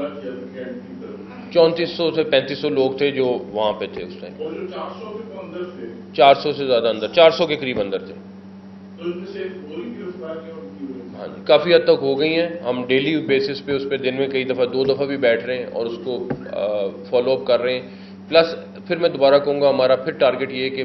حملہ کیا تھا کیمپ کی طرف؟ 3400 سے 3500 لوگ تھے جو وہاں پہ تھے اس ٹائم. اور جو 400 کے اندر تھے 400 سے زیادہ اندر، 400 کے قریب اندر تھے. تو ان میں سے پوری گرفتاریاں ان کی ہوئی؟ ہاں جی، کافی حد تک ہو گئی ہیں. ہم ڈیلی بیسس پہ اس پہ دن میں کئی دفعہ 2 دفعہ بھی بیٹھ رہے ہیں اور اس کو فالو اپ کر رہے ہیں. پلس پھر میں دوبارہ کہوں گا ہمارا پھر ٹارگٹ یہ ہے کہ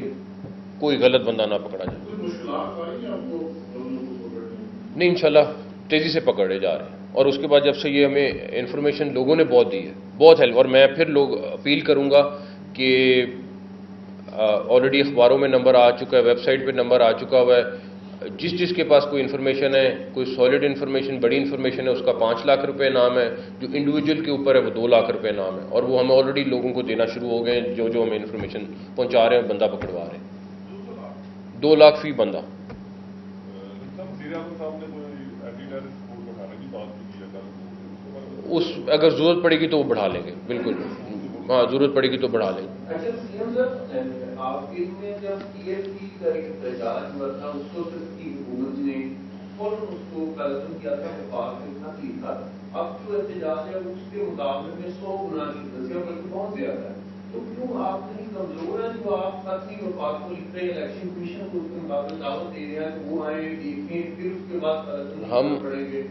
کوئی غلط بندہ نہ پکڑا جائے. کوئی مشکلات آئی ہیں آپ کو دونوں کو پکڑنے میں؟ نہیں، انشاءاللہ تیزی سے پکڑے جا رہے ہیں. اور اس کے بعد جب سے یہ ہمیں انفارمیشن لوگوں نے بہت دی ہے، بہت ہیلپ. اور میں پھر لوگ اپیل کروں گا کہ آلریڈی اخباروں میں نمبر آ چکا ہے، ویب سائٹ پہ نمبر آ چکا ہوا ہے. جس کے پاس کوئی انفارمیشن ہے، کوئی سالڈ انفارمیشن، بڑی انفارمیشن ہے، اس کا 5 لاکھ روپے انعام ہے. جو انڈیویجول کے اوپر ہے وہ 2 لاکھ روپے انعام ہے. اور وہ ہمیں آلریڈی لوگوں کو دینا شروع ہو گئے ہیں جو ہمیں انفارمیشن پہنچا رہے ہیں، بندہ پکڑوا رہے ہیں. 2 لاکھ فی بندہ. اس اگر ضرورت پڑے گی تو وہ بڑھا لیں گے. بالکل، ہاں ضرورت پڑے گی تو بڑھا لیں گے. اچھا سی ایم صاحب، آپ کے میں جب ٹی ایف ٹی کا ایک احتجاج ہوا تھا، اس کو کی حکومت نے فوراً اس کو قدم کیا تھا، وفاق میں اتنا ٹھیک تھا. اب جو احتجاج ہے اس کے مقابلے میں 100 گنا کی درجہ بلکہ بہت زیادہ ہے. تو کیوں آپ نہیں کمزور ہیں جو آپ خط نہیں وفاق کو لکھ رہے ہیں، الیکشن کمیشن کو اس کے مقابلے دعوت دے رہے ہیں کہ وہ آئیں دیکھیں پھر اس کے بعد قدم پڑیں گے؟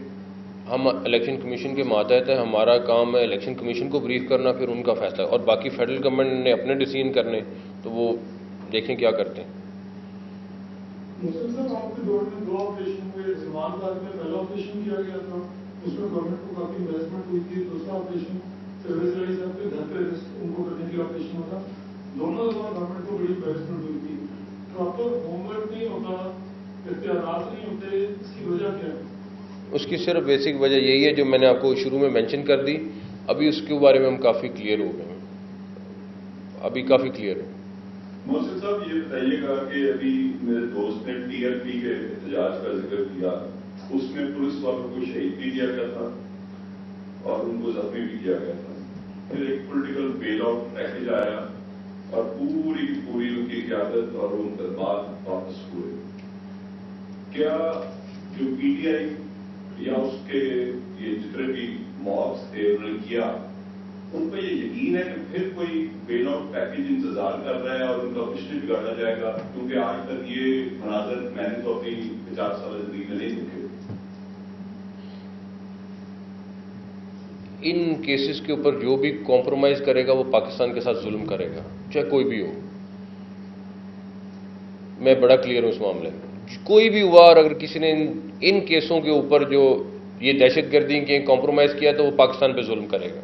ہم الیکشن کمیشن کے ماتحت ہیں. ہمارا کام ہے الیکشن کمیشن کو بریف کرنا، پھر ان کا فیصلہ. اور باقی فیڈرل گورنمنٹ نے اپنے ڈیسیژن کرنے، تو وہ دیکھیں کیا کرتے ہیں. مسلم صاحب، آپ کے دور میں 2 آپریشن ہوئے. زمان بعد میں پہلا آپریشن کیا گیا تھا، اس میں گورنمنٹ کو کافی انویسٹمنٹ ہوئی تھی. دوسرا آپریشن سروس علی صاحب کے گھر پہ ان کو کرنے کے آپریشن ہوتا. دونوں دفعہ گورنمنٹ کو بڑی انویسٹمنٹ ہوئی تھی. تو اب تو ہوم ورک نہیں ہوتا، اختیارات نہیں ہوتے، اس کی وجہ کیا ہے؟ اس کی صرف بیسک وجہ یہی ہے جو میں نے آپ کو شروع میں مینشن کر دی. ابھی اس کے بارے میں ہم کافی کلیئر ہو گئے ہیں. ابھی کافی کلیئر ہے. محسن صاحب، یہ بتائیے گا کہ ابھی میرے دوست نے ٹی ایل پی کے احتجاج کا ذکر کیا، اس میں پولیس والوں کو شہید بھی کیا گیا تھا اور ان کو زخمی بھی کیا گیا تھا. پھر ایک پولیٹیکل بیل آؤٹ پیکج آیا اور پوری کی پوری ان کی قیادت اور ان خدمات واپس ہوئے. کیا جو پی ٹی آئی یا اس کے یہ جتنے بھی مابس تھے انہوں نے کیا، ان پہ یہ یقین ہے کہ پھر کوئی بیل آؤٹ پیکج انتظار کر رہا ہے اور ان کا کچھ نہیں بگاڑا جائے گا؟ کیونکہ آج تک یہ مناظر میں نے تو اپنی 50 سال زندگی میں نہیں دیکھے. ان کیسز کے اوپر جو بھی کمپرومائز کرے گا وہ پاکستان کے ساتھ ظلم کرے گا، چاہے کوئی بھی ہو. میں بڑا کلیئر ہوں اس معاملے میں. کوئی بھی ہوا اور اگر کسی نے ان کیسوں کے اوپر جو یہ دہشت گردی کے کمپرومائز کیا تو وہ پاکستان پہ ظلم کرے گا.